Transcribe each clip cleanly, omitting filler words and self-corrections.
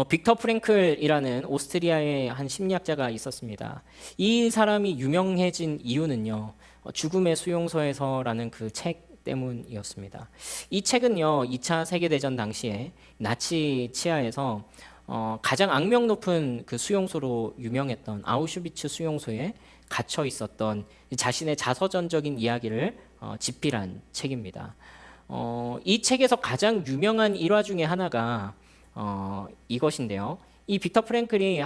빅터 프랭클이라는 오스트리아의 한 심리학자가 있었습니다. 이 사람이 유명해진 이유는요, 죽음의 수용소에서라는 그 책 때문이었습니다. 이 책은요, 2차 세계대전 당시에 나치 치하에서 가장 악명 높은 그 수용소로 유명했던 아우슈비츠 수용소에 갇혀 있었던 자신의 자서전적인 이야기를 집필한 책입니다. 이 책에서 가장 유명한 일화 중에 하나가 이것인데요. 이 빅터 프랭클이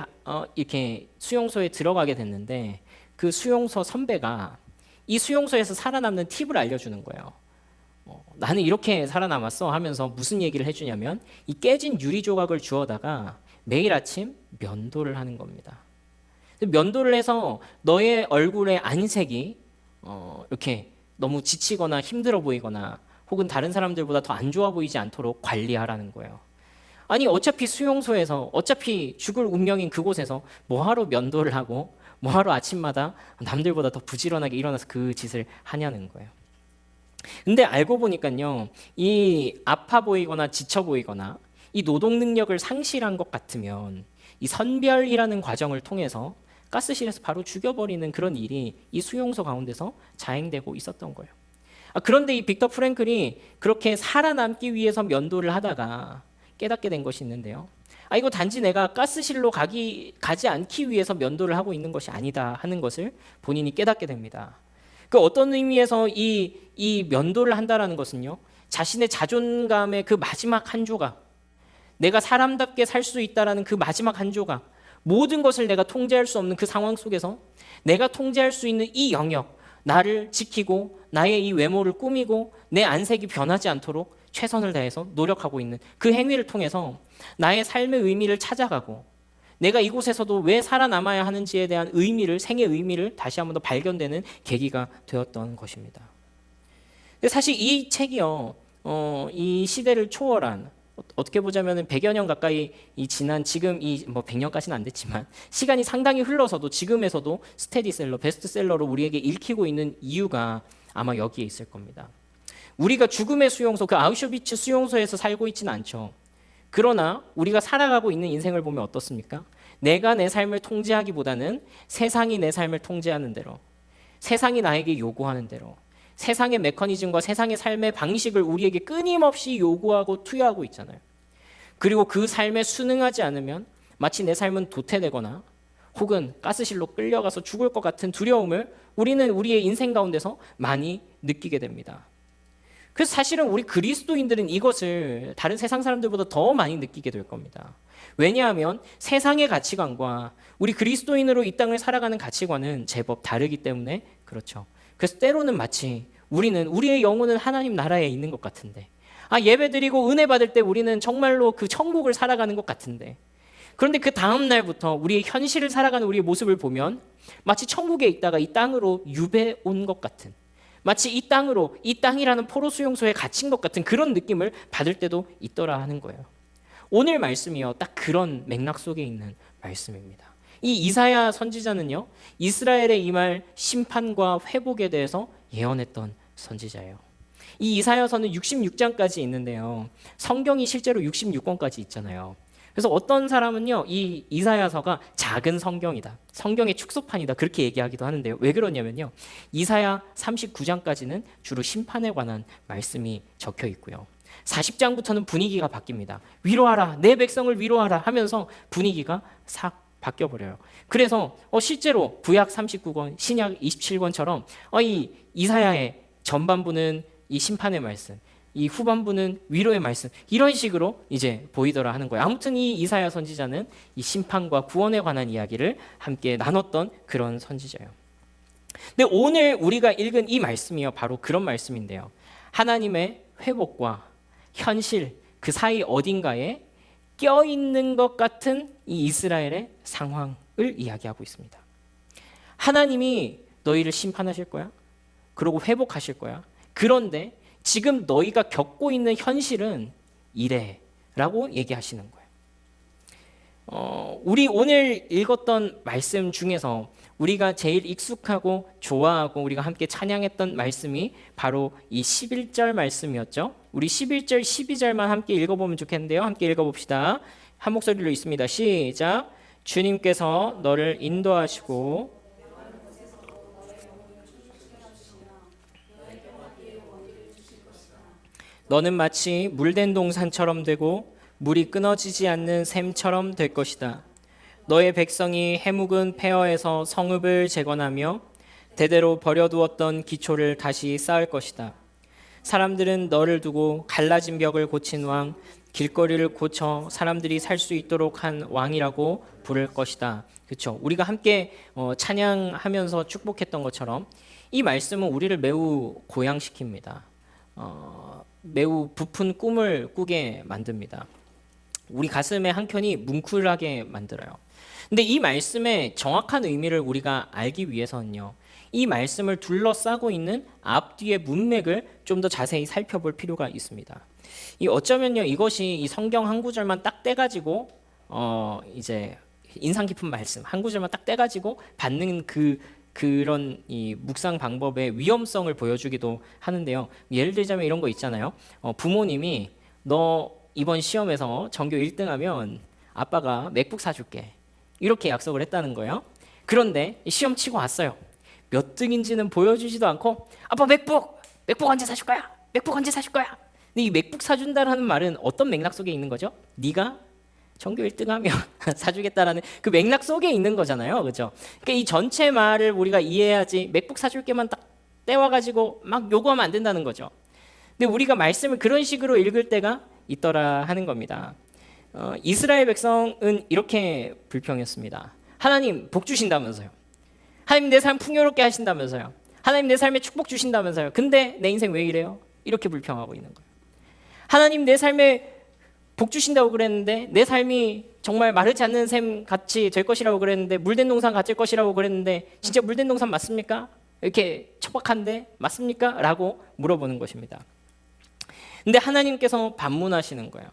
이렇게 수용소에 들어가게 됐는데 그 수용소 선배가 이 수용소에서 살아남는 팁을 알려주는 거예요. 나는 이렇게 살아남았어 하면서 무슨 얘기를 해주냐면 이 깨진 유리 조각을 주워다가 매일 아침 면도를 하는 겁니다. 면도를 해서 너의 얼굴의 안색이 이렇게 너무 지치거나 힘들어 보이거나 혹은 다른 사람들보다 더 안 좋아 보이지 않도록 관리하라는 거예요. 아니 어차피 수용소에서 어차피 죽을 운명인 그곳에서 뭐하러 면도를 하고 뭐하러 아침마다 남들보다 더 부지런하게 일어나서 그 짓을 하냐는 거예요. 근데 알고 보니까요, 이 아파 보이거나 지쳐 보이거나 이 노동 능력을 상실한 것 같으면 이 선별이라는 과정을 통해서 가스실에서 바로 죽여버리는 그런 일이 이 수용소 가운데서 자행되고 있었던 거예요. 그런데 이 빅터 프랭클이 그렇게 살아남기 위해서 면도를 하다가 깨닫게 된 것이 있는데요. 이거 단지 내가 가스실로 가지 않기 위해서 면도를 하고 있는 것이 아니다 하는 것을 본인이 깨닫게 됩니다. 그 어떤 의미에서 이 면도를 한다라는 것은요, 자신의 자존감의 그 마지막 한 조각, 내가 사람답게 살 수 있다라는 그 마지막 한 조각, 모든 것을 내가 통제할 수 없는 그 상황 속에서 내가 통제할 수 있는 이 영역, 나를 지키고 나의 이 외모를 꾸미고 내 안색이 변하지 않도록 최선을 다해서 노력하고 있는 그 행위를 통해서 나의 삶의 의미를 찾아가고 내가 이곳에서도 왜 살아남아야 하는지에 대한 의미를, 생의 의미를 다시 한번 더 발견되는 계기가 되었던 것입니다. 근데 사실 이 책이요, 이 시대를 초월한, 어떻게 보자면 100여 년 가까이 지난 지금 뭐 100년까지는 안 됐지만 시간이 상당히 흘러서도 지금에서도 스테디셀러, 베스트셀러로 우리에게 읽히고 있는 이유가 아마 여기에 있을 겁니다. 우리가 죽음의 수용소, 그 아우슈비츠 수용소에서 살고 있지는 않죠. 그러나 우리가 살아가고 있는 인생을 보면 어떻습니까? 내가 내 삶을 통제하기보다는 세상이 내 삶을 통제하는 대로, 세상이 나에게 요구하는 대로, 세상의 메커니즘과 세상의 삶의 방식을 우리에게 끊임없이 요구하고 투여하고 있잖아요. 그리고 그 삶에 순응하지 않으면 마치 내 삶은 도태되거나 혹은 가스실로 끌려가서 죽을 것 같은 두려움을 우리는 우리의 인생 가운데서 많이 느끼게 됩니다. 그래서 사실은 우리 그리스도인들은 이것을 다른 세상 사람들보다 더 많이 느끼게 될 겁니다. 왜냐하면 세상의 가치관과 우리 그리스도인으로 이 땅을 살아가는 가치관은 제법 다르기 때문에 그렇죠. 그래서 때로는 마치 우리의 영혼은 하나님 나라에 있는 것 같은데, 예배드리고 은혜 받을 때 우리는 정말로 그 천국을 살아가는 것 같은데, 그런데 그 다음 날부터 우리의 현실을 살아가는 우리의 모습을 보면 마치 천국에 있다가 이 땅으로 유배 온 것 같은, 마치 이 땅이라는 포로 수용소에 갇힌 것 같은 그런 느낌을 받을 때도 있더라 하는 거예요. 오늘 말씀이요, 딱 그런 맥락 속에 있는 말씀입니다. 이 이사야 선지자는요, 이스라엘에 임할 심판과 회복에 대해서 예언했던 선지자예요. 이 이사야서는 66장까지 있는데요, 성경이 실제로 66권까지 있잖아요. 그래서 어떤 사람은요, 이 이사야서가 작은 성경이다, 성경의 축소판이다, 그렇게 얘기하기도 하는데요. 왜 그러냐면요, 이사야 39장까지는 주로 심판에 관한 말씀이 적혀 있고요, 40장부터는 분위기가 바뀝니다. 위로하라, 내 백성을 위로하라 하면서 분위기가 싹 바뀌어버려요. 그래서 실제로 구약 39권, 신약 27권처럼 이 이사야의 전반부는 이 심판의 말씀, 이 후반부는 위로의 말씀, 이런 식으로 이제 보이더라 하는 거예요. 아무튼 이 이사야 선지자는 이 심판과 구원에 관한 이야기를 함께 나눴던 그런 선지자예요. 근데 오늘 우리가 읽은 이 말씀이요, 바로 그런 말씀인데요, 하나님의 회복과 현실 그 사이 어딘가에 껴있는 것 같은 이 이스라엘의 상황을 이야기하고 있습니다. 하나님이 너희를 심판하실 거야, 그리고 회복하실 거야. 그런데 지금 너희가 겪고 있는 현실은 이래 라고 얘기하시는 거예요. 우리 오늘 읽었던 말씀 중에서 우리가 제일 익숙하고 좋아하고 우리가 함께 찬양했던 말씀이 바로 이 11절 말씀이었죠. 우리 11절 12절만 함께 읽어보면 좋겠는데요, 함께 읽어봅시다. 한 목소리로 있습니다. 시작. 주님께서 너를 인도하시고 너는 마치 물된 동산처럼 되고 물이 끊어지지 않는 샘처럼 될 것이다. 너의 백성이 해묵은 폐허에서 성읍을 재건하며 대대로 버려두었던 기초를 다시 쌓을 것이다. 사람들은 너를 두고 갈라진 벽을 고친 왕, 길거리를 고쳐 사람들이 살 수 있도록 한 왕이라고 부를 것이다. 그렇죠? 우리가 함께 찬양하면서 축복했던 것처럼 이 말씀은 우리를 매우 고양시킵니다. 매우 부푼 꿈을 꾸게 만듭니다. 우리 가슴의 한켠이 뭉클하게 만들어요. 근데 이 말씀의 정확한 의미를 우리가 알기 위해서는요, 이 말씀을 둘러싸고 있는 앞뒤의 문맥을 좀 더 자세히 살펴볼 필요가 있습니다. 어쩌면요, 이것이 이 성경 한 구절만 딱 떼가지고 이제 인상 깊은 말씀 한 구절만 딱 떼가지고 받는 그런 이 묵상 방법의 위험성을 보여주기도 하는데요. 예를 들자면 이런 거 있잖아요. 부모님이 너 이번 시험에서 전교 1등하면 아빠가 맥북 사줄게, 이렇게 약속을 했다는 거예요. 그런데 시험 치고 왔어요. 몇 등인지는 보여주지도 않고 아빠 맥북 언제 사줄 거야? 맥북 언제 사줄 거야? 근데 이 맥북 사준다라는 말은 어떤 맥락 속에 있는 거죠? 네가 전교 1등하면 사주겠다라는 그 맥락 속에 있는 거잖아요, 그렇죠? 그러니까 이 전체 말을 우리가 이해해야지 맥북 사줄게만 딱 떼와가지고 막 요구하면 안 된다는 거죠. 근데 우리가 말씀을 그런 식으로 읽을 때가 있더라 하는 겁니다. 이스라엘 백성은 이렇게 불평했습니다. 하나님 복 주신다면서요. 하나님 내 삶 풍요롭게 하신다면서요. 하나님 내 삶에 축복 주신다면서요. 근데 내 인생 왜 이래요? 이렇게 불평하고 있는 거예요. 하나님 내 삶에 복 주신다고 그랬는데 내 삶이 정말 마르지 않는 샘 같이 될 것이라고 그랬는데, 물된 동산 같을 것이라고 그랬는데 진짜 물된 동산 맞습니까? 이렇게 척박한데 맞습니까? 라고 물어보는 것입니다. 근데 하나님께서 반문하시는 거예요.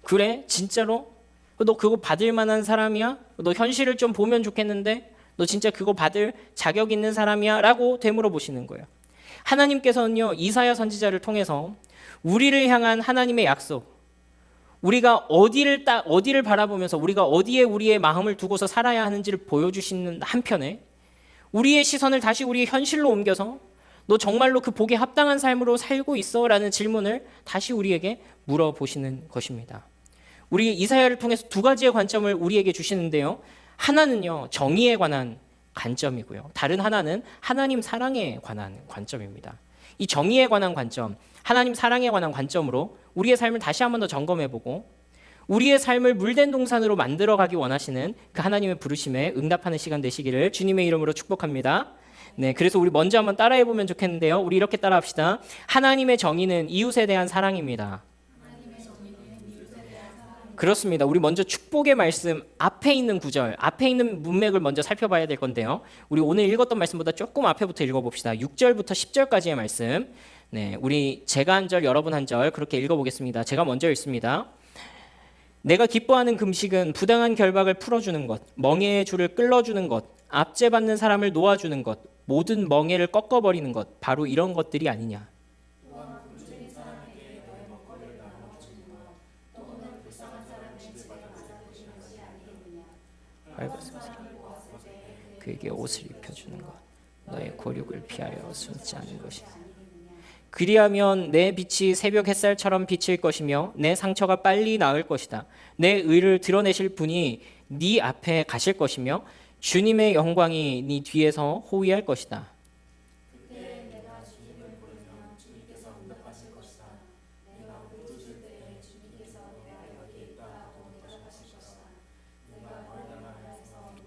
그래? 진짜로? 너 그거 받을 만한 사람이야? 너 현실을 좀 보면 좋겠는데 너 진짜 그거 받을 자격 있는 사람이야? 라고 되물어 보시는 거예요. 하나님께서는요, 이사야 선지자를 통해서 우리를 향한 하나님의 약속, 우리가 어디를 바라보면서 우리가 어디에 우리의 마음을 두고서 살아야 하는지를 보여주시는 한편에 우리의 시선을 다시 우리의 현실로 옮겨서 너 정말로 그 복에 합당한 삶으로 살고 있어? 라는 질문을 다시 우리에게 물어보시는 것입니다. 우리 이사야를 통해서 두 가지의 관점을 우리에게 주시는데요, 하나는요 정의에 관한 관점이고요, 다른 하나는 하나님 사랑에 관한 관점입니다. 이 정의에 관한 관점, 하나님 사랑에 관한 관점으로 우리의 삶을 다시 한 번 더 점검해보고 우리의 삶을 물된 동산으로 만들어가기 원하시는 그 하나님의 부르심에 응답하는 시간 되시기를 주님의 이름으로 축복합니다. 네, 그래서 우리 먼저 한번 따라해보면 좋겠는데요, 우리 이렇게 따라합시다. 하나님의 정의는 이웃에 대한 사랑입니다. 그렇습니다. 우리 먼저 축복의 말씀 앞에 있는 구절, 앞에 있는 문맥을 먼저 살펴봐야 될 건데요, 우리 오늘 읽었던 말씀보다 조금 앞에부터 읽어봅시다. 6절부터 10절까지의 말씀. 네, 우리 제가 한 절, 여러분 한 절 그렇게 읽어보겠습니다. 제가 먼저 읽습니다. 내가 기뻐하는 금식은 부당한 결박을 풀어주는 것, 멍에의 줄을 끌어주는 것, 압제받는 사람을 놓아주는 것, 모든 멍에를 꺾어버리는 것, 바로 이런 것들이 아니냐. 그에게 옷을 입혀주는 것, 너의 고륙을 피하여 숨지 않은 것이다. 그리하면 내 빛이 새벽 햇살처럼 비칠 것이며 내 상처가 빨리 나을 것이다. 내 의를 드러내실 분이 네 앞에 가실 것이며 주님의 영광이 네 뒤에서 호위할 것이다.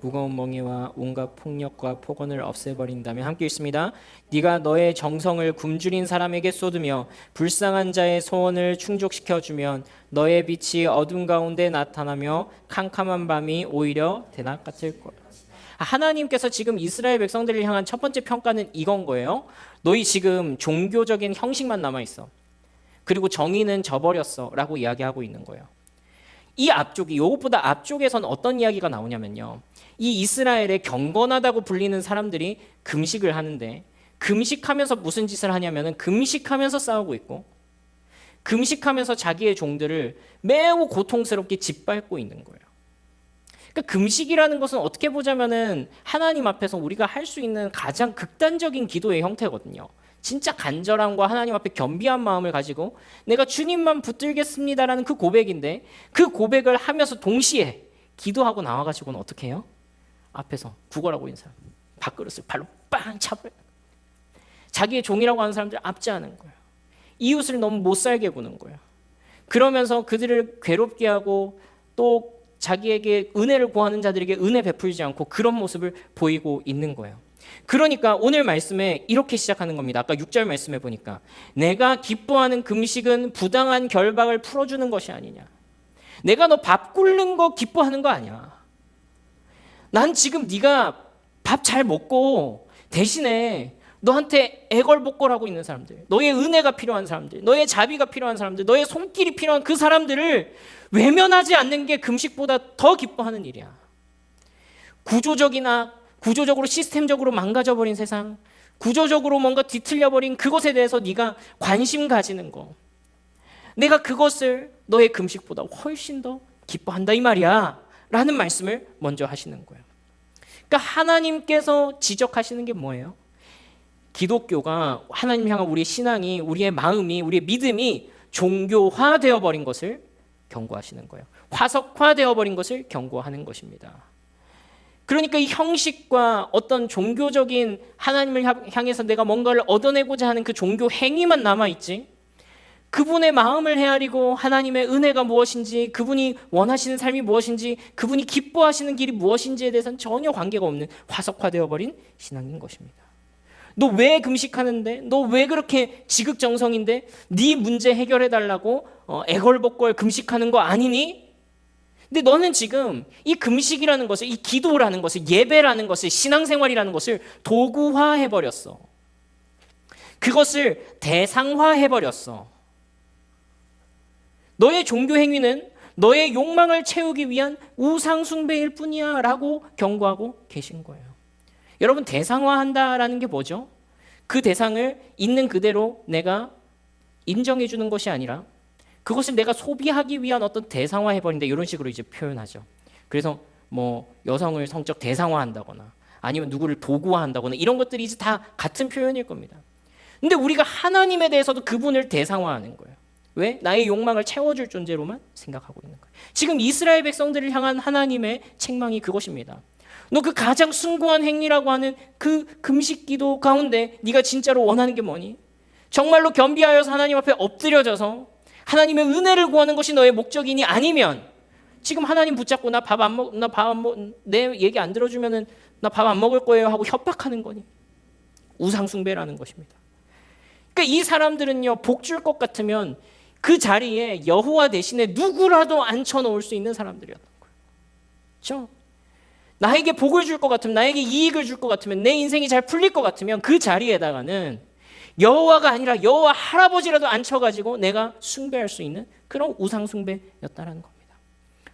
무거운 멍에와 온갖 폭력과 폭언을 없애버린다면, 함께 읽습니다. 네가 너의 정성을 굶주린 사람에게 쏟으며 불쌍한 자의 소원을 충족시켜주면 너의 빛이 어둠 가운데 나타나며 캄캄한 밤이 오히려 대낮 같을 거야. 하나님께서 지금 이스라엘 백성들을 향한 첫 번째 평가는 이건 거예요. 너희 지금 종교적인 형식만 남아있어. 그리고 정의는 져버렸어 라고 이야기하고 있는 거예요. 이 앞쪽이, 이것보다 앞쪽에선 어떤 이야기가 나오냐면요, 이 이스라엘의 경건하다고 불리는 사람들이 금식을 하는데, 금식하면서 무슨 짓을 하냐면은 금식하면서 싸우고 있고, 금식하면서 자기의 종들을 매우 고통스럽게 짓밟고 있는 거예요. 그러니까 금식이라는 것은 어떻게 보자면은 하나님 앞에서 우리가 할 수 있는 가장 극단적인 기도의 형태거든요. 진짜 간절함과 하나님 앞에 겸비한 마음을 가지고 내가 주님만 붙들겠습니다라는 그 고백인데, 그 고백을 하면서 동시에 기도하고 나와가지고는 어떻게 해요? 앞에서 구걸하고 있는 사람 밥그릇을 발로 빵 차버려요. 자기의 종이라고 하는 사람들 압제하는 거예요. 이웃을 너무 못살게 구는 거예요. 그러면서 그들을 괴롭게 하고 또 자기에게 은혜를 구하는 자들에게 은혜 베풀지 않고 그런 모습을 보이고 있는 거예요. 그러니까 오늘 말씀에 이렇게 시작하는 겁니다. 아까 6절 말씀에 보니까 내가 기뻐하는 금식은 부당한 결박을 풀어주는 것이 아니냐. 내가 너 밥 굶는 거 기뻐하는 거 아니야. 난 지금 네가 밥 잘 먹고 대신에 너한테 애걸복걸하고 있는 사람들, 너의 은혜가 필요한 사람들, 너의 자비가 필요한 사람들, 너의 손길이 필요한 그 사람들을 외면하지 않는 게 금식보다 더 기뻐하는 일이야. 구조적으로 시스템적으로 망가져버린 세상, 구조적으로 뭔가 뒤틀려버린 그것에 대해서 네가 관심 가지는 거, 내가 그것을 너의 금식보다 훨씬 더 기뻐한다 이 말이야 라는 말씀을 먼저 하시는 거예요. 그러니까 하나님께서 지적하시는 게 뭐예요? 기독교가 하나님 향한 우리의 신앙이, 우리의 마음이, 우리의 믿음이 종교화되어 버린 것을 경고하시는 거예요. 화석화되어 버린 것을 경고하는 것입니다. 그러니까 이 형식과 어떤 종교적인 하나님을 향해서 내가 뭔가를 얻어내고자 하는 그 종교 행위만 남아있지, 그분의 마음을 헤아리고 하나님의 은혜가 무엇인지, 그분이 원하시는 삶이 무엇인지, 그분이 기뻐하시는 길이 무엇인지에 대해서는 전혀 관계가 없는 화석화되어 버린 신앙인 것입니다. 너 왜 금식하는데? 너 왜 그렇게 지극정성인데? 네 문제 해결해달라고 애걸복걸 금식하는 거 아니니? 근데 너는 지금 이 금식이라는 것을, 이 기도라는 것을, 예배라는 것을, 신앙생활이라는 것을 도구화해버렸어. 그것을 대상화해버렸어. 너의 종교 행위는 너의 욕망을 채우기 위한 우상숭배일 뿐이야 라고 경고하고 계신 거예요. 여러분, 대상화한다라는 게 뭐죠? 그 대상을 있는 그대로 내가 인정해 주는 것이 아니라 그것을 내가 소비하기 위한 어떤 대상화해버린다, 이런 식으로 이제 표현하죠. 그래서 뭐 여성을 성적 대상화한다거나 아니면 누구를 도구화한다거나 이런 것들이 이제 다 같은 표현일 겁니다. 근데 우리가 하나님에 대해서도 그분을 대상화하는 거예요. 왜? 나의 욕망을 채워줄 존재로만 생각하고 있는 거예요. 지금 이스라엘 백성들을 향한 하나님의 책망이 그것입니다. 너 그 가장 숭고한 행위라고 하는 그 금식 기도 가운데 네가 진짜로 원하는 게 뭐니? 정말로 겸비하여서 하나님 앞에 엎드려져서 하나님의 은혜를 구하는 것이 너의 목적이니? 아니면 지금 하나님 붙잡고 내 얘기 안 들어주면은 나 밥 안 먹을 거예요 하고 협박하는 거니? 우상숭배라는 것입니다. 그러니까 이 사람들은요, 복 줄 것 같으면 그 자리에 여호와 대신에 누구라도 앉혀놓을 수 있는 사람들이었던 거예요. 그렇죠? 나에게 복을 줄 것 같으면, 나에게 이익을 줄 것 같으면, 내 인생이 잘 풀릴 것 같으면 그 자리에다가는 여호와가 아니라 여호와 할아버지라도 앉혀가지고 내가 숭배할 수 있는 그런 우상숭배였다라는 겁니다.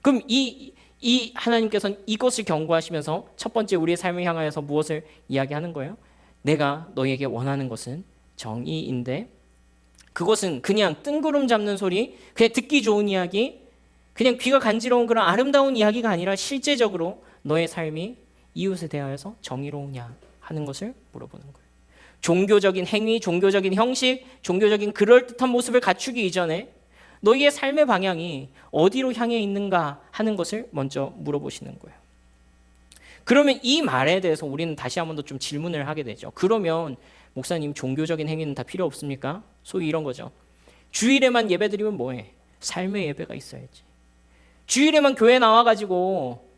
그럼 이 하나님께서는 이것을 경고하시면서 첫 번째 우리의 삶을 향하여서 무엇을 이야기하는 거예요? 내가 너에게 원하는 것은 정의인데 그것은 그냥 뜬구름 잡는 소리, 그냥 듣기 좋은 이야기, 그냥 귀가 간지러운 그런 아름다운 이야기가 아니라 실제적으로 너의 삶이 이웃에 대하여서 정의로우냐 하는 것을 물어보는 거예요. 종교적인 행위, 종교적인 형식, 종교적인 그럴듯한 모습을 갖추기 이전에 너희의 삶의 방향이 어디로 향해 있는가 하는 것을 먼저 물어보시는 거예요. 그러면 이 말에 대해서 우리는 다시 한 번 더 좀 질문을 하게 되죠. 그러면 목사님, 종교적인 행위는 다 필요 없습니까? 소위 이런 거죠. 주일에만 예배드리면 뭐해? 삶의 예배가 있어야지. 주일에만 교회 나와가지고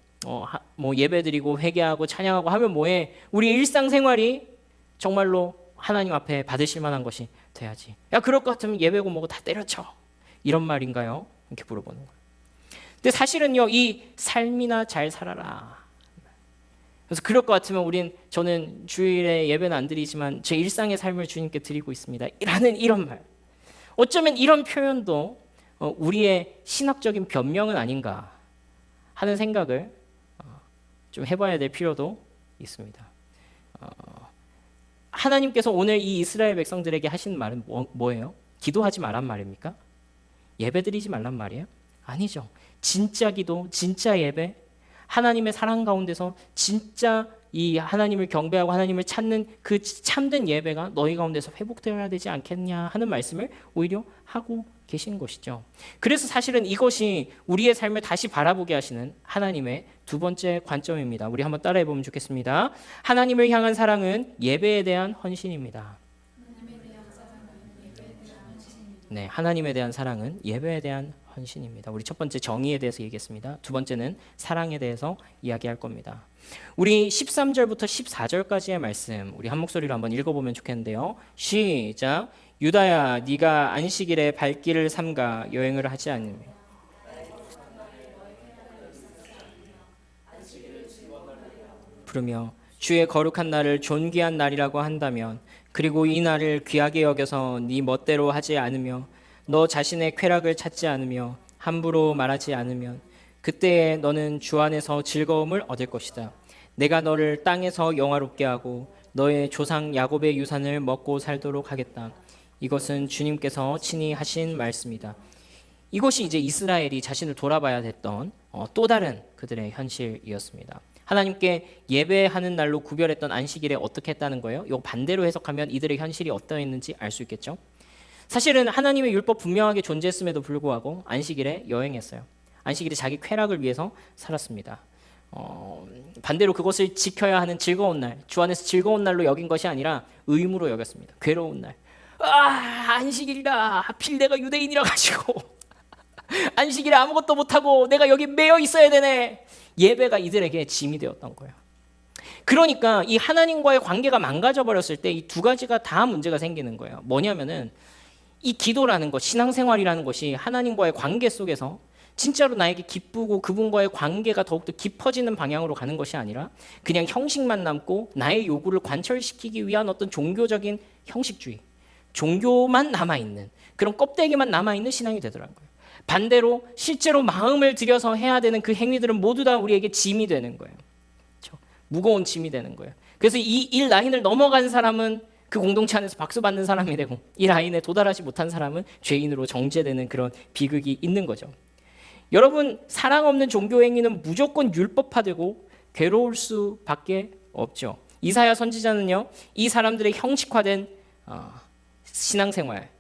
뭐 예배드리고 회개하고 찬양하고 하면 뭐해? 우리 일상생활이 정말로 하나님 앞에 받으실 만한 것이 돼야지. 야, 그럴 것 같으면 예배고 뭐고 다 때려쳐. 이런 말인가요? 이렇게 물어보는 거예요. 근데 사실은요, 이 삶이나 잘 살아라. 그래서 그럴 것 같으면 저는 주일에 예배는 안 드리지만 제 일상의 삶을 주님께 드리고 있습니다. 라는 이런 말. 어쩌면 이런 표현도 우리의 신학적인 변명은 아닌가 하는 생각을 좀 해봐야 될 필요도 있습니다. 하나님께서 오늘 이 이스라엘 백성들에게 하신 말은 뭐예요? 기도하지 말란 말입니까? 예배드리지 말란 말이에요? 아니죠. 진짜 기도, 진짜 예배, 하나님의 사랑 가운데서 진짜 이 하나님을 경배하고 하나님을 찾는 그 참된 예배가 너희 가운데서 회복되어야 되지 않겠냐 하는 말씀을 오히려 하고 계신 것이죠. 그래서 사실은 이것이 우리의 삶을 다시 바라보게 하시는 하나님의 두 번째 관점입니다. 우리 한번 따라해 보면 좋겠습니다. 하나님을 향한 사랑은 예배에 대한 헌신입니다. 네, 하나님에 대한 사랑은 예배에 대한 헌신입니다. 우리 첫 번째 정의에 대해서 얘기했습니다. 두 번째는 사랑에 대해서 이야기할 겁니다. 우리 13절부터 14절까지의 말씀 우리 한 목소리로 한번 읽어보면 좋겠는데요. 시작. 유다야 네가 안식일에 발길을 삼가 여행을 하지 않으며 부르며 주의 거룩한 날을 존귀한 날이라고 한다면 그리고 이 날을 귀하게 여겨서 네 멋대로 하지 않으며 너 자신의 쾌락을 찾지 않으며 함부로 말하지 않으면 그때에 너는 주 안에서 즐거움을 얻을 것이다. 내가 너를 땅에서 영화롭게 하고 너의 조상 야곱의 유산을 먹고 살도록 하겠다. 이것은 주님께서 친히 하신 말씀이다. 이것이 이제 이스라엘이 자신을 돌아봐야 됐던 또 다른 그들의 현실이었습니다. 하나님께 예배하는 날로 구별했던 안식일에 어떻게 했다는 거예요? 이거 반대로 해석하면 이들의 현실이 어떠했는지 알 수 있겠죠? 사실은 하나님의 율법 분명하게 존재했음에도 불구하고 안식일에 여행했어요. 안식일에 자기 쾌락을 위해서 살았습니다. 반대로 그것을 지켜야 하는 즐거운 날, 주 안에서 즐거운 날로 여긴 것이 아니라 의무로 여겼습니다. 괴로운 날. 안식일이다. 하필 내가 유대인이라 가지고 안식일에 아무것도 못하고 내가 여기 매여 있어야 되네. 예배가 이들에게 짐이 되었던 거예요. 그러니까 이 하나님과의 관계가 망가져 버렸을 때 이 두 가지가 다 문제가 생기는 거예요. 뭐냐면은 이 기도라는 것, 신앙생활이라는 것이 하나님과의 관계 속에서 진짜로 나에게 기쁘고 그분과의 관계가 더욱더 깊어지는 방향으로 가는 것이 아니라 그냥 형식만 남고 나의 요구를 관철시키기 위한 어떤 종교적인 형식주의, 종교만 남아있는 그런 껍데기만 남아있는 신앙이 되더라고요. 반대로 실제로 마음을 들여서 해야 되는 그 행위들은 모두 다 우리에게 짐이 되는 거예요. 그렇죠? 무거운 짐이 되는 거예요. 그래서 이 일 라인을 넘어간 사람은 그 공동체 안에서 박수 받는 사람이 되고 이 라인에 도달하지 못한 사람은 죄인으로 정죄되는 그런 비극이 있는 거죠. 여러분, 사랑 없는 종교 행위는 무조건 율법화되고 괴로울 수밖에 없죠. 이사야 선지자는요, 이 사람들의 형식화된 신앙생활,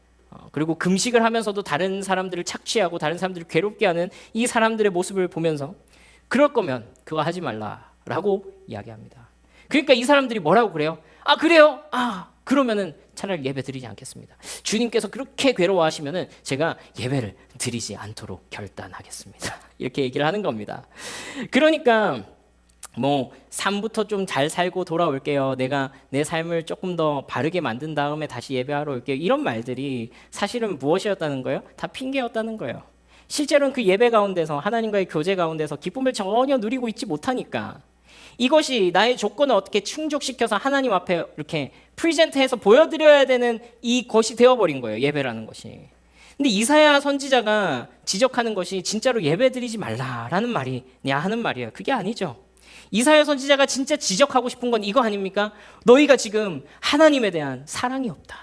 그리고 금식을 하면서도 다른 사람들을 착취하고 다른 사람들을 괴롭게 하는 이 사람들의 모습을 보면서 그럴 거면 그거 하지 말라라고 이야기합니다. 그러니까 이 사람들이 뭐라고 그래요? 그래요? 그러면은 차라리 예배 드리지 않겠습니다. 주님께서 그렇게 괴로워하시면은 제가 예배를 드리지 않도록 결단하겠습니다. 이렇게 얘기를 하는 겁니다. 그러니까 삶부터 좀 잘 살고 돌아올게요. 내가 내 삶을 조금 더 바르게 만든 다음에 다시 예배하러 올게요. 이런 말들이 사실은 무엇이었다는 거예요? 다 핑계였다는 거예요. 실제로는 그 예배 가운데서 하나님과의 교제 가운데서 기쁨을 전혀 누리고 있지 못하니까 이것이 나의 조건을 어떻게 충족시켜서 하나님 앞에 이렇게 프리젠트해서 보여드려야 되는 이것이 되어버린 거예요. 예배라는 것이. 근데 이사야 선지자가 지적하는 것이 진짜로 예배 드리지 말라라는 말이냐 하는 말이에요. 그게 아니죠. 이사야 선지자가 진짜 지적하고 싶은 건 이거 아닙니까? 너희가 지금 하나님에 대한 사랑이 없다.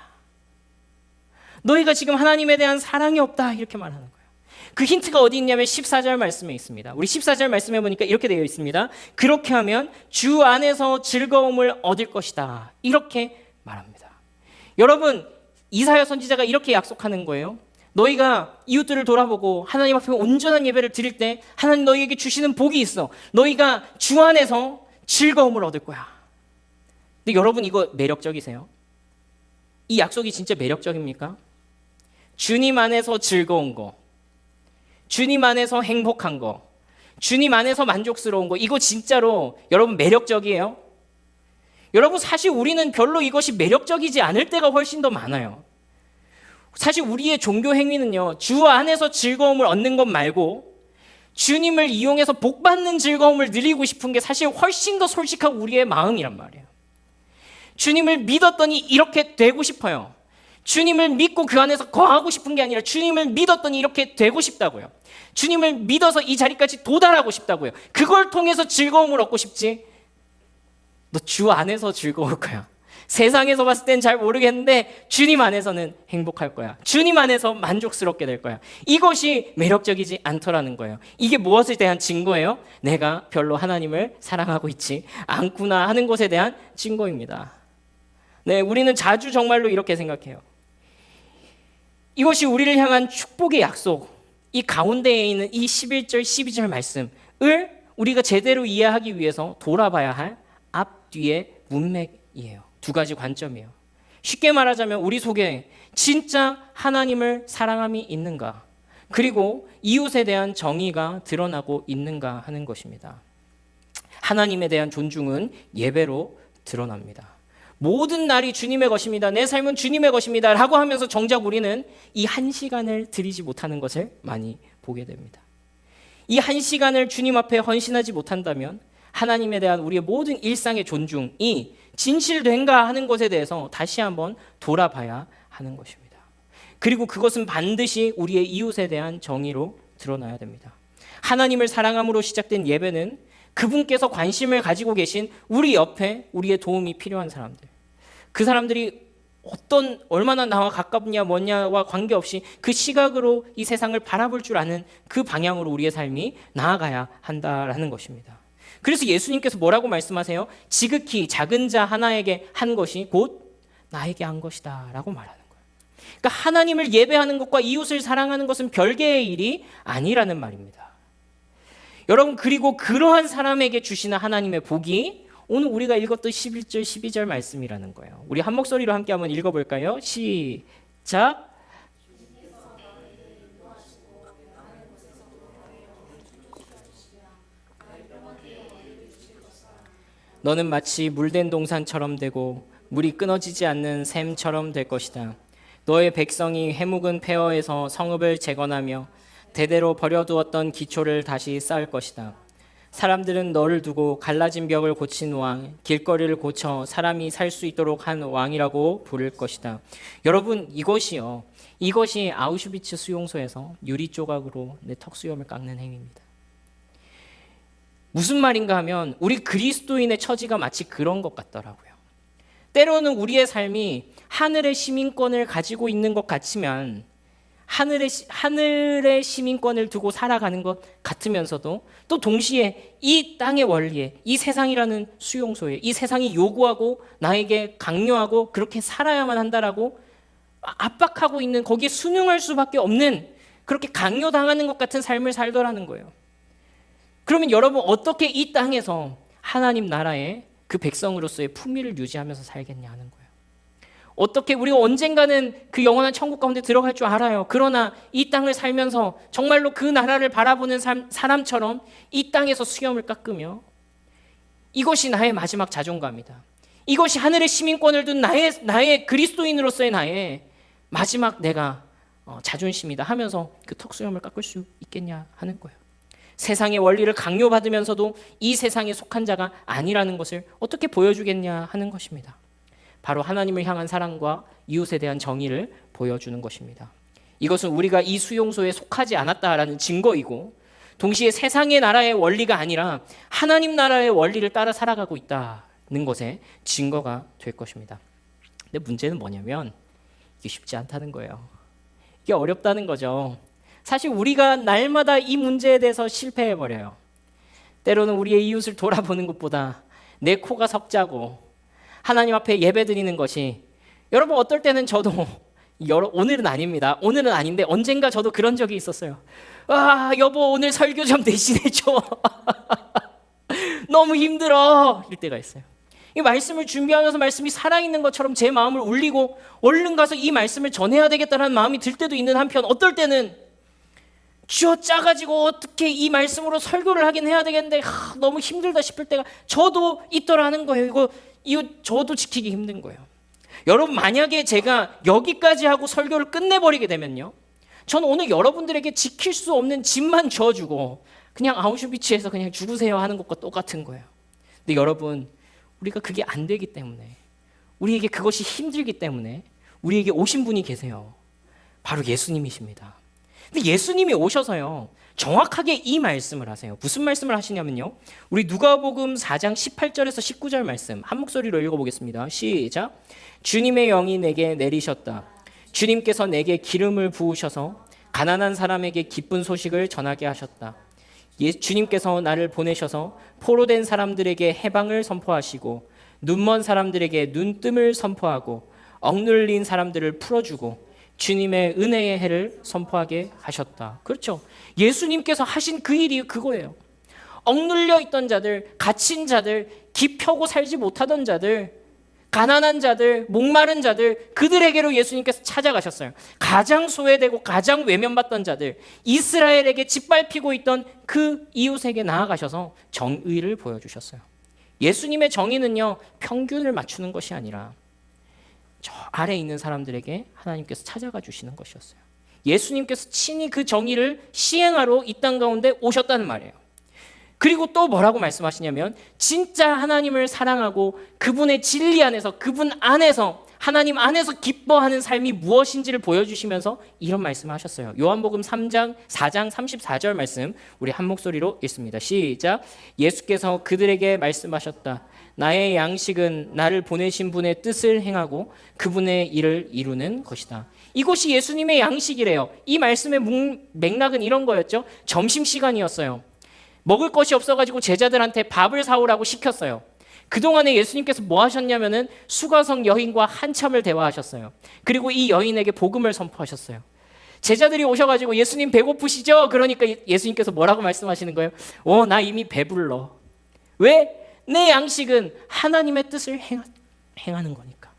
너희가 지금 하나님에 대한 사랑이 없다. 이렇게 말하는 거예요. 그 힌트가 어디 있냐면 14절 말씀에 있습니다. 우리 14절 말씀에 보니까 이렇게 되어 있습니다. 그렇게 하면 주 안에서 즐거움을 얻을 것이다. 이렇게 말합니다. 여러분, 이사야 선지자가 이렇게 약속하는 거예요. 너희가 이웃들을 돌아보고 하나님 앞에 온전한 예배를 드릴 때 하나님 너희에게 주시는 복이 있어. 너희가 주 안에서 즐거움을 얻을 거야. 근데 여러분, 이거 매력적이세요? 이 약속이 진짜 매력적입니까? 주님 안에서 즐거운 거, 주님 안에서 행복한 거, 주님 안에서 만족스러운 거, 이거 진짜로 여러분 매력적이에요? 여러분, 사실 우리는 별로 이것이 매력적이지 않을 때가 훨씬 더 많아요. 사실 우리의 종교 행위는요, 주 안에서 즐거움을 얻는 것 말고 주님을 이용해서 복받는 즐거움을 누리고 싶은 게 사실 훨씬 더 솔직한 우리의 마음이란 말이에요. 주님을 믿었더니 이렇게 되고 싶어요. 주님을 믿고 그 안에서 거하고 싶은 게 아니라 주님을 믿었더니 이렇게 되고 싶다고요. 주님을 믿어서 이 자리까지 도달하고 싶다고요. 그걸 통해서 즐거움을 얻고 싶지, 너 주 안에서 즐거울 거야. 세상에서 봤을 땐 잘 모르겠는데 주님 안에서는 행복할 거야. 주님 안에서 만족스럽게 될 거야. 이것이 매력적이지 않더라는 거예요. 이게 무엇에 대한 증거예요? 내가 별로 하나님을 사랑하고 있지 않구나 하는 것에 대한 증거입니다. 네, 우리는 자주 정말로 이렇게 생각해요. 이것이 우리를 향한 축복의 약속, 이 가운데에 있는 이 11절, 12절 말씀을 우리가 제대로 이해하기 위해서 돌아봐야 할 앞뒤의 문맥이에요. 두 가지 관점이에요. 쉽게 말하자면 우리 속에 진짜 하나님을 사랑함이 있는가, 그리고 이웃에 대한 정의가 드러나고 있는가 하는 것입니다. 하나님에 대한 존중은 예배로 드러납니다. 모든 날이 주님의 것입니다. 내 삶은 주님의 것입니다. 라고 하면서 정작 우리는 이 한 시간을 드리지 못하는 것을 많이 보게 됩니다. 이 한 시간을 주님 앞에 헌신하지 못한다면 하나님에 대한 우리의 모든 일상의 존중이 진실된가 하는 것에 대해서 다시 한번 돌아봐야 하는 것입니다. 그리고 그것은 반드시 우리의 이웃에 대한 정의로 드러나야 됩니다. 하나님을 사랑함으로 시작된 예배는 그분께서 관심을 가지고 계신 우리 옆에 우리의 도움이 필요한 사람들, 그 사람들이 얼마나 나와 가깝냐 뭐냐와 관계없이 그 시각으로 이 세상을 바라볼 줄 아는 그 방향으로 우리의 삶이 나아가야 한다라는 것입니다. 그래서 예수님께서 뭐라고 말씀하세요? 지극히 작은 자 하나에게 한 것이 곧 나에게 한 것이다 라고 말하는 거예요. 그러니까 하나님을 예배하는 것과 이웃을 사랑하는 것은 별개의 일이 아니라는 말입니다. 여러분, 그리고 그러한 사람에게 주시는 하나님의 복이 오늘 우리가 읽었던 11절 12절 말씀이라는 거예요. 우리 한 목소리로 함께 한번 읽어볼까요? 시작. 너는 마치 물된 동산처럼 되고 물이 끊어지지 않는 샘처럼 될 것이다. 너의 백성이 해묵은 폐허에서 성읍을 재건하며 대대로 버려두었던 기초를 다시 쌓을 것이다. 사람들은 너를 두고 갈라진 벽을 고친 왕, 길거리를 고쳐 사람이 살 수 있도록 한 왕이라고 부를 것이다. 여러분, 이것이 아우슈비츠 수용소에서 유리 조각으로 내 턱수염을 깎는 행위입니다. 무슨 말인가 하면 우리 그리스도인의 처지가 마치 그런 것 같더라고요. 때로는 우리의 삶이 하늘의 시민권을 가지고 있는 것 같지만 하늘의 시민권을 두고 살아가는 것 같으면서도 또 동시에 이 땅의 원리에, 이 세상이라는 수용소에, 이 세상이 요구하고 나에게 강요하고 그렇게 살아야만 한다라고 압박하고 있는, 거기에 순응할 수밖에 없는, 그렇게 강요당하는 것 같은 삶을 살더라는 거예요. 그러면 여러분, 어떻게 이 땅에서 하나님 나라의 그 백성으로서의 품위를 유지하면서 살겠냐 하는 거예요. 어떻게 우리가 언젠가는 그 영원한 천국 가운데 들어갈 줄 알아요. 그러나 이 땅을 살면서 정말로 그 나라를 바라보는 사람처럼 이 땅에서 수염을 깎으며, 이것이 나의 마지막 자존감이다, 이것이 하늘의 시민권을 둔 나의 그리스도인으로서의 나의 마지막 내가 자존심이다 하면서 그 턱수염을 깎을 수 있겠냐 하는 거예요. 세상의 원리를 강요받으면서도 이 세상에 속한 자가 아니라는 것을 어떻게 보여주겠냐 하는 것입니다. 바로 하나님을 향한 사랑과 이웃에 대한 정의를 보여주는 것입니다. 이것은 우리가 이 수용소에 속하지 않았다라는 증거이고, 동시에 세상의 나라의 원리가 아니라 하나님 나라의 원리를 따라 살아가고 있다는 것의 증거가 될 것입니다. 근데 문제는 뭐냐면 이게 쉽지 않다는 거예요. 이게 어렵다는 거죠. 사실 우리가 날마다 이 문제에 대해서 실패해버려요. 때로는 우리의 이웃을 돌아보는 것보다 내 코가 석자고 하나님 앞에 예배드리는 것이, 여러분 어떨 때는 저도 오늘은 아닙니다. 오늘은 아닌데 언젠가 저도 그런 적이 있었어요. 아, 여보 오늘 설교 좀 대신해줘. 너무 힘들어. 이럴 때가 있어요. 이 말씀을 준비하면서 말씀이 살아있는 것처럼 제 마음을 울리고 얼른 가서 이 말씀을 전해야 되겠다는 마음이 들 때도 있는 한편, 어떨 때는 쥐어짜가지고 어떻게 이 말씀으로 설교를 하긴 해야 되겠는데 너무 힘들다 싶을 때가 저도 있더라는 거예요. 이거 저도 지키기 힘든 거예요. 여러분, 만약에 제가 여기까지 하고 설교를 끝내버리게 되면요, 저는 오늘 여러분들에게 지킬 수 없는 짐만 져주고 그냥 아우슈비츠에서 그냥 죽으세요 하는 것과 똑같은 거예요. 근데 여러분, 우리가 그게 안 되기 때문에, 우리에게 그것이 힘들기 때문에 우리에게 오신 분이 계세요. 바로 예수님이십니다. 근데 예수님이 오셔서요, 정확하게 이 말씀을 하세요. 무슨 말씀을 하시냐면요, 우리 누가복음 4장 18절에서 19절 말씀 한 목소리로 읽어보겠습니다. 시작. 주님의 영이 내게 내리셨다. 주님께서 내게 기름을 부으셔서 가난한 사람에게 기쁜 소식을 전하게 하셨다. 주님께서 나를 보내셔서 포로된 사람들에게 해방을 선포하시고 눈먼 사람들에게 눈뜸을 선포하고 억눌린 사람들을 풀어주고 주님의 은혜의 해를 선포하게 하셨다. 그렇죠. 예수님께서 하신 그 일이 그거예요. 억눌려 있던 자들, 갇힌 자들, 기펴고 살지 못하던 자들, 가난한 자들, 목마른 자들, 그들에게로 예수님께서 찾아가셨어요. 가장 소외되고 가장 외면받던 자들, 이스라엘에게 짓밟히고 있던 그 이웃에게 나아가셔서 정의를 보여주셨어요. 예수님의 정의는요, 평균을 맞추는 것이 아니라 저 아래에 있는 사람들에게 하나님께서 찾아가 주시는 것이었어요. 예수님께서 친히 그 정의를 시행하러 이 땅 가운데 오셨다는 말이에요. 그리고 또 뭐라고 말씀하시냐면, 진짜 하나님을 사랑하고 그분의 진리 안에서, 그분 안에서, 하나님 안에서 기뻐하는 삶이 무엇인지를 보여주시면서 이런 말씀을 하셨어요. 요한복음 4장 34절 말씀 우리 한 목소리로 읽습니다. 시작. 예수께서 그들에게 말씀하셨다. 나의 양식은 나를 보내신 분의 뜻을 행하고 그분의 일을 이루는 것이다. 이것이 예수님의 양식이래요. 이 말씀의 맥락은 이런 거였죠. 점심시간이었어요. 먹을 것이 없어가지고 제자들한테 밥을 사오라고 시켰어요. 그동안에 예수님께서 뭐 하셨냐면은 수가성 여인과 한참을 대화하셨어요. 그리고 이 여인에게 복음을 선포하셨어요. 제자들이 오셔가지고 예수님 배고프시죠? 그러니까 예수님께서 뭐라고 말씀하시는 거예요? 나 이미 배불러. 왜? 내 양식은 하나님의 뜻을 행하는 거니까.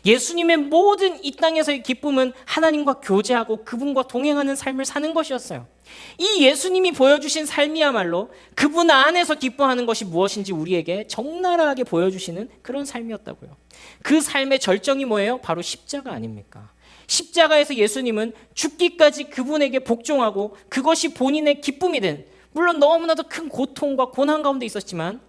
예수님의 모든 이 땅에서의 기쁨은 하나님과 교제하고 그분과 동행하는 삶을 사는 것이었어요. 이 예수님이 보여주신 삶이야말로 그분 안에서 기뻐하는 것이 무엇인지 우리에게 적나라하게 보여주시는 그런 삶이었다고요. 그 삶의 절정이 뭐예요? 바로 십자가 아닙니까? 십자가에서 예수님은 죽기까지 그분에게 복종하고 그것이 본인의 기쁨이 된, 물론 너무나도 큰 고통과 고난 가운데 있었지만,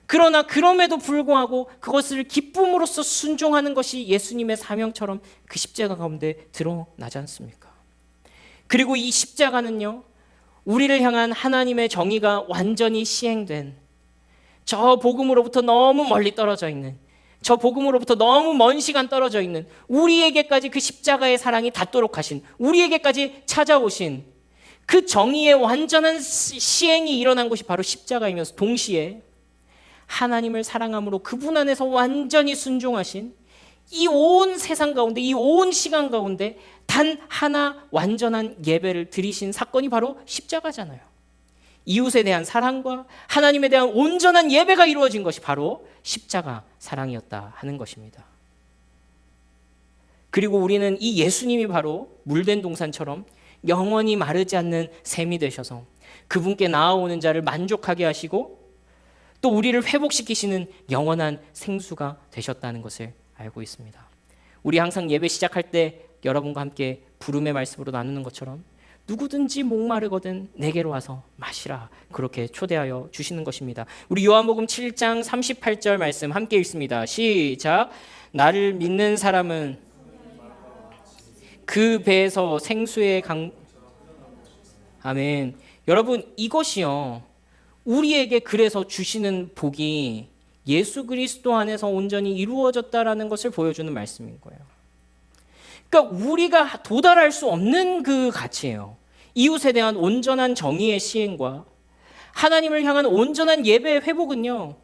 그러나 그럼에도 불구하고 그것을 기쁨으로써 순종하는 것이 예수님의 사명처럼 그 십자가 가운데 드러나지 않습니까? 그리고 이 십자가는요, 우리를 향한 하나님의 정의가 완전히 시행된, 저 복음으로부터 너무 멀리 떨어져 있는, 저 복음으로부터 너무 먼 시간 떨어져 있는 우리에게까지 그 십자가의 사랑이 닿도록 하신, 우리에게까지 찾아오신 그 정의의 완전한 시행이 일어난 것이 바로 십자가이면서 동시에 하나님을 사랑함으로 그분 안에서 완전히 순종하신 이 온 세상 가운데, 이 온 시간 가운데 단 하나 완전한 예배를 드리신 사건이 바로 십자가잖아요. 이웃에 대한 사랑과 하나님에 대한 온전한 예배가 이루어진 것이 바로 십자가 사랑이었다 하는 것입니다. 그리고 우리는 이 예수님이 바로 물된 동산처럼 영원히 마르지 않는 샘이 되셔서 그분께 나아오는 자를 만족하게 하시고 또 우리를 회복시키시는 영원한 생수가 되셨다는 것을 알고 있습니다. 우리 항상 예배 시작할 때 여러분과 함께 부름의 말씀으로 나누는 것처럼 누구든지 목마르거든 내게로 와서 마시라, 그렇게 초대하여 주시는 것입니다. 우리 요한복음 7장 38절 말씀 함께 읽습니다. 시작. 나를 믿는 사람은 그 배에서 생수의 아멘. 여러분, 이것이요, 우리에게 그래서 주시는 복이 예수 그리스도 안에서 온전히 이루어졌다라는 것을 보여주는 말씀인 거예요. 그러니까 우리가 도달할 수 없는 그 가치예요. 이웃에 대한 온전한 정의의 시행과 하나님을 향한 온전한 예배의 회복은요,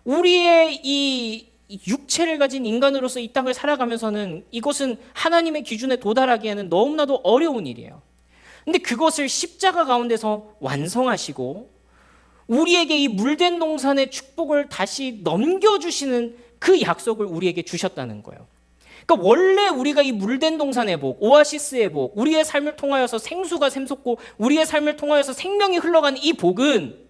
우리의 이 육체를 가진 인간으로서 이 땅을 살아가면서는 이것은 하나님의 기준에 도달하기에는 너무나도 어려운 일이에요. 근데 그것을 십자가 가운데서 완성하시고 우리에게 이 물된 동산의 축복을 다시 넘겨주시는 그 약속을 우리에게 주셨다는 거예요. 그러니까 원래 우리가 이 물된 동산의 복, 오아시스의 복, 우리의 삶을 통하여서 생수가 샘솟고 우리의 삶을 통하여서 생명이 흘러가는 이 복은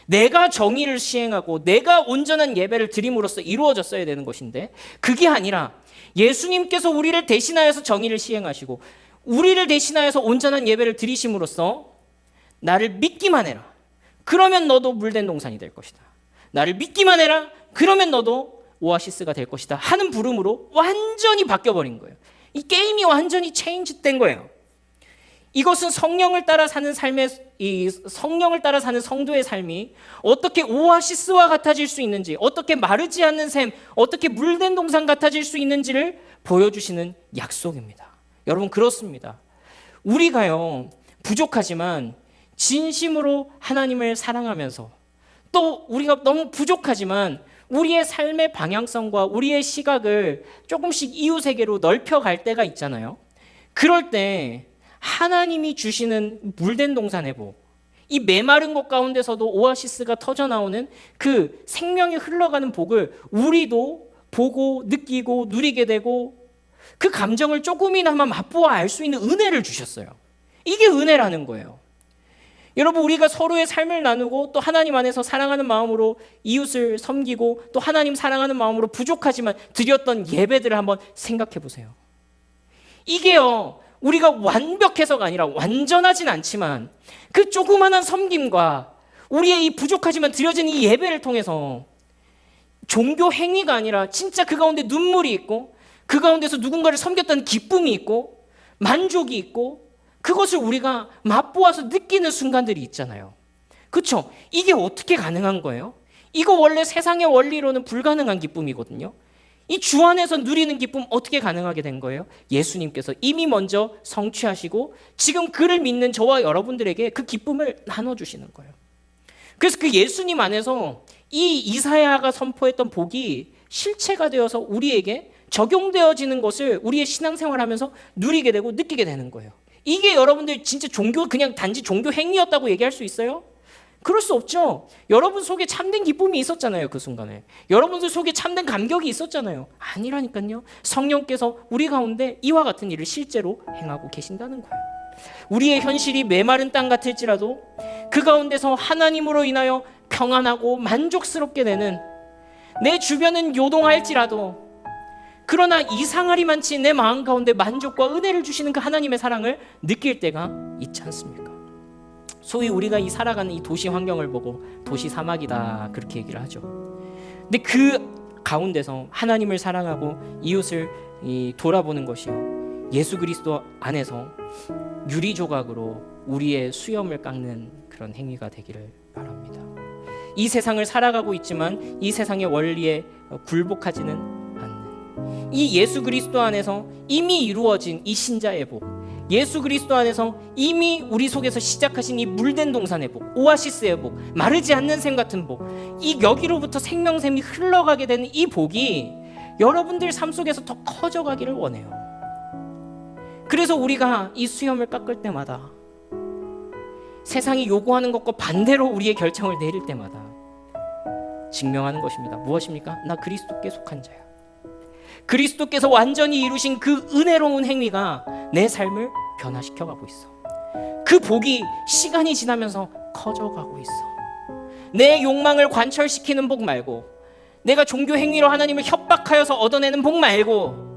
내가 정의를 시행하고 내가 온전한 예배를 드림으로써 이루어졌어야 되는 것인데, 그게 아니라 예수님께서 우리를 대신하여서 정의를 시행하시고 우리를 대신하여서 온전한 예배를 드리심으로써 나를 믿기만 해라, 그러면 너도 물된 동산이 될 것이다. 나를 믿기만 해라, 그러면 너도 오아시스가 될 것이다 하는 부름으로 완전히 바뀌어버린 거예요. 이 게임이 완전히 체인지된 거예요. 이것은 성령을 따라 사는 성령을 따라 사는 성도의 삶이 어떻게 오아시스와 같아질 수 있는지, 어떻게 마르지 않는 샘, 어떻게 물된 동산 같아질 수 있는지를 보여주시는 약속입니다. 여러분, 그렇습니다. 우리가요, 부족하지만 진심으로 하나님을 사랑하면서, 또 우리가 너무 부족하지만 우리의 삶의 방향성과 우리의 시각을 조금씩 이웃에게로 넓혀갈 때가 있잖아요. 그럴 때 하나님이 주시는 물된 동산의 복, 이 메마른 곳 가운데서도 오아시스가 터져나오는 그 생명이 흘러가는 복을 우리도 보고 느끼고 누리게 되고, 그 감정을 조금이나마 맛보아 알 수 있는 은혜를 주셨어요. 이게 은혜라는 거예요. 여러분, 우리가 서로의 삶을 나누고 또 하나님 안에서 사랑하는 마음으로 이웃을 섬기고 또 하나님 사랑하는 마음으로 부족하지만 드렸던 예배들을 한번 생각해 보세요. 이게요, 우리가 완벽해서가 아니라 완전하진 않지만 그 조그마한 섬김과 우리의 이 부족하지만 드려진 이 예배를 통해서 종교 행위가 아니라 진짜 그 가운데 눈물이 있고, 그 가운데서 누군가를 섬겼다는 기쁨이 있고 만족이 있고, 그것을 우리가 맛보아서 느끼는 순간들이 있잖아요. 그렇죠? 이게 어떻게 가능한 거예요? 이거 원래 세상의 원리로는 불가능한 기쁨이거든요. 이 주 안에서 누리는 기쁨 어떻게 가능하게 된 거예요? 예수님께서 이미 먼저 성취하시고 지금 그를 믿는 저와 여러분들에게 그 기쁨을 나눠주시는 거예요. 그래서 그 예수님 안에서 이 이사야가 선포했던 복이 실체가 되어서 우리에게 적용되어지는 것을 우리의 신앙생활하면서 누리게 되고 느끼게 되는 거예요. 이게 여러분들 진짜 그냥 단지 종교 행위였다고 얘기할 수 있어요? 그럴 수 없죠. 여러분 속에 참된 기쁨이 있었잖아요. 그 순간에 여러분들 속에 참된 감격이 있었잖아요. 아니라니까요. 성령께서 우리 가운데 이와 같은 일을 실제로 행하고 계신다는 거예요. 우리의 현실이 메마른 땅 같을지라도 그 가운데서 하나님으로 인하여 평안하고 만족스럽게 되는, 내 주변은 요동할지라도 그러나 이상하리만치 내 마음 가운데 만족과 은혜를 주시는 그 하나님의 사랑을 느낄 때가 있지 않습니까? 소위 우리가 이 살아가는 이 도시 환경을 보고 도시 사막이다 그렇게 얘기를 하죠. 근데 그 가운데서 하나님을 사랑하고 이웃을 돌아보는 것이요, 예수 그리스도 안에서 유리 조각으로 우리의 수염을 깎는 그런 행위가 되기를 바랍니다. 이 세상을 살아가고 있지만 이 세상의 원리에 굴복하지는 않는, 이 예수 그리스도 안에서 이미 이루어진 이 신자의 복, 예수 그리스도 안에서 이미 우리 속에서 시작하신 이 물된 동산의 복, 오아시스의 복, 마르지 않는 샘 같은 복, 이 여기로부터 생명샘이 흘러가게 되는 이 복이 여러분들 삶 속에서 더 커져가기를 원해요. 그래서 우리가 이 수염을 깎을 때마다, 세상이 요구하는 것과 반대로 우리의 결정을 내릴 때마다 증명하는 것입니다. 무엇입니까? 나 그리스도께 속한 자야. 그리스도께서 완전히 이루신 그 은혜로운 행위가 내 삶을 변화시켜가고 있어. 그 복이 시간이 지나면서 커져가고 있어. 내 욕망을 관철시키는 복 말고, 내가 종교 행위로 하나님을 협박하여서 얻어내는 복 말고,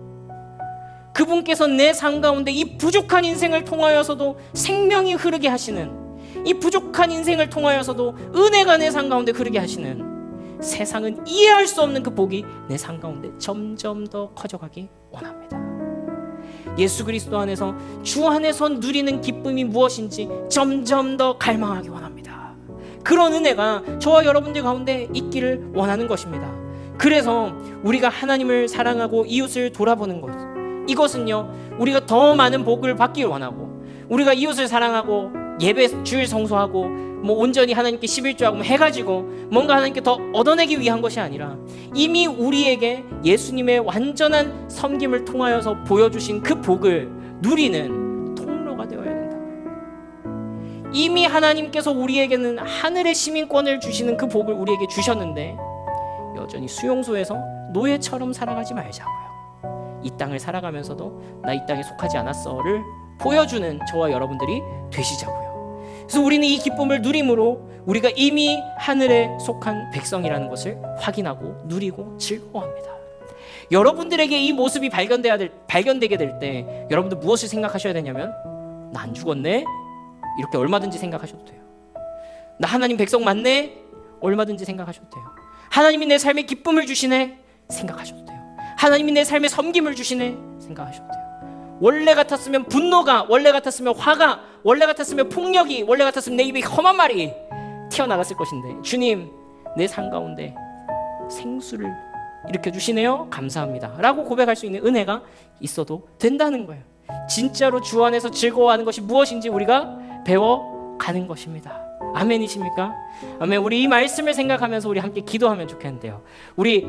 그분께서 내 삶 가운데 이 부족한 인생을 통하여서도 생명이 흐르게 하시는, 이 부족한 인생을 통하여서도 은혜가 내 삶 가운데 흐르게 하시는, 세상은 이해할 수 없는 그 복이 내 삶 가운데 점점 더 커져가기 원합니다. 예수 그리스도 안에서, 주 안에서 누리는 기쁨이 무엇인지 점점 더 갈망하기 원합니다. 그런 은혜가 저와 여러분들 가운데 있기를 원하는 것입니다. 그래서 우리가 하나님을 사랑하고 이웃을 돌아보는 것, 이것은요, 우리가 더 많은 복을 받기를 원하고, 우리가 이웃을 사랑하고 예배 주일 성수하고 온전히 하나님께 11조하고 해가지고 뭔가 하나님께 더 얻어내기 위한 것이 아니라, 이미 우리에게 예수님의 완전한 섬김을 통하여서 보여주신 그 복을 누리는 통로가 되어야 된다. 이미 하나님께서 우리에게는 하늘의 시민권을 주시는 그 복을 우리에게 주셨는데, 여전히 수용소에서 노예처럼 살아가지 말자고요. 이 땅을 살아가면서도 나 이 땅에 속하지 않았어를 보여주는 저와 여러분들이 되시자고요. 그래서 우리는 이 기쁨을 누림으로 우리가 이미 하늘에 속한 백성이라는 것을 확인하고 누리고 즐거워합니다. 여러분들에게 이 모습이 발견되게 될 때 여러분들 무엇을 생각하셔야 되냐면, 나 안 죽었네? 이렇게 얼마든지 생각하셔도 돼요. 나 하나님 백성 맞네? 얼마든지 생각하셔도 돼요. 하나님이 내 삶에 기쁨을 주시네? 생각하셔도 돼요. 하나님이 내 삶에 섬김을 주시네? 생각하셔도 돼요. 원래 같았으면 분노가, 원래 같았으면 화가, 원래 같았으면 폭력이, 원래 같았으면 내 입에 험한 말이 튀어나갔을 것인데 주님, 내 삶 가운데 생수를 일으켜주시네요. 감사합니다 라고 고백할 수 있는 은혜가 있어도 된다는 거예요. 진짜로 주 안에서 즐거워하는 것이 무엇인지 우리가 배워가는 것입니다. 아멘이십니까? 아멘. 우리 이 말씀을 생각하면서 우리 함께 기도하면 좋겠는데요. 우리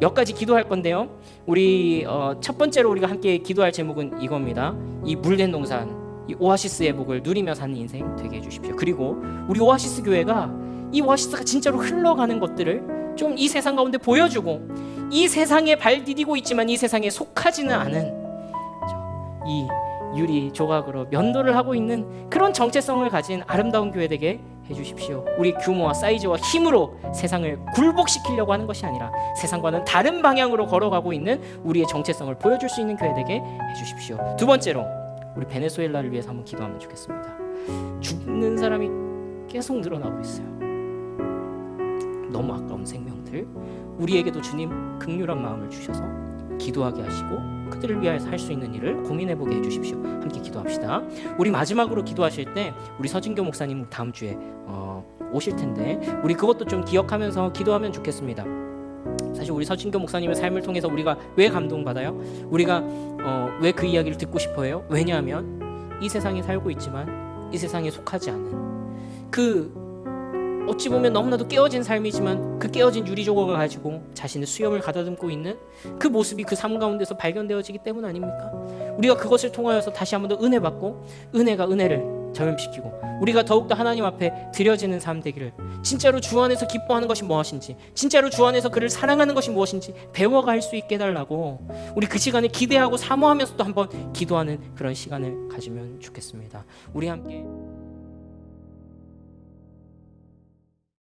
몇 가지 기도할 건데요. 우리 첫 번째로 우리가 함께 기도할 제목은 이겁니다. 이 물된 동산, 이 오아시스의 복을 누리며 사는 인생 되게 해주십시오. 그리고 우리 오아시스 교회가 이 오아시스가 진짜로 흘러가는 것들을 좀 이 세상 가운데 보여주고, 이 세상에 발 디디고 있지만 이 세상에 속하지는 않은 이 유리 조각으로 면도를 하고 있는 그런 정체성을 가진 아름다운 교회 되게 해주십시오. 우리 규모와 사이즈와 힘으로 세상을 굴복시키려고 하는 것이 아니라 세상과는 다른 방향으로 걸어가고 있는 우리의 정체성을 보여줄 수 있는 교회 되게 해주십시오. 두 번째로 우리 베네수엘라를 위해서 한번 기도하면 좋겠습니다. 죽는 사람이 계속 늘어나고 있어요. 너무 아까운 생명들, 우리에게도 주님 긍휼한 마음을 주셔서 기도하게 하시고 그들을 위하여 할 수 있는 일을 고민해보게 해주십시오. 함께 기도합시다. 우리 마지막으로 기도하실 때 우리 서진교 목사님 다음 주에 오실 텐데 우리 그것도 좀 기억하면서 기도하면 좋겠습니다. 사실 우리 서진교 목사님의 삶을 통해서 우리가 왜 감동받아요? 우리가 왜 그 이야기를 듣고 싶어해요? 왜냐하면 이 세상에 살고 있지만 이 세상에 속하지 않은, 그 어찌 보면 너무나도 깨어진 삶이지만 그 깨어진 유리조각을 가지고 자신의 수염을 가다듬고 있는 그 모습이 그 삶 가운데서 발견되어지기 때문 아닙니까? 우리가 그것을 통하여서 다시 한번 더 은혜 받고 은혜가 은혜를 전염시키고 우리가 더욱더 하나님 앞에 드려지는 삶 되기를, 진짜로 주 안에서 기뻐하는 것이 무엇인지, 진짜로 주 안에서 그를 사랑하는 것이 무엇인지 배워갈 수 있게 해달라고 우리 그 시간을 기대하고 사모하면서도 한번 기도하는 그런 시간을 가지면 좋겠습니다. 우리 함께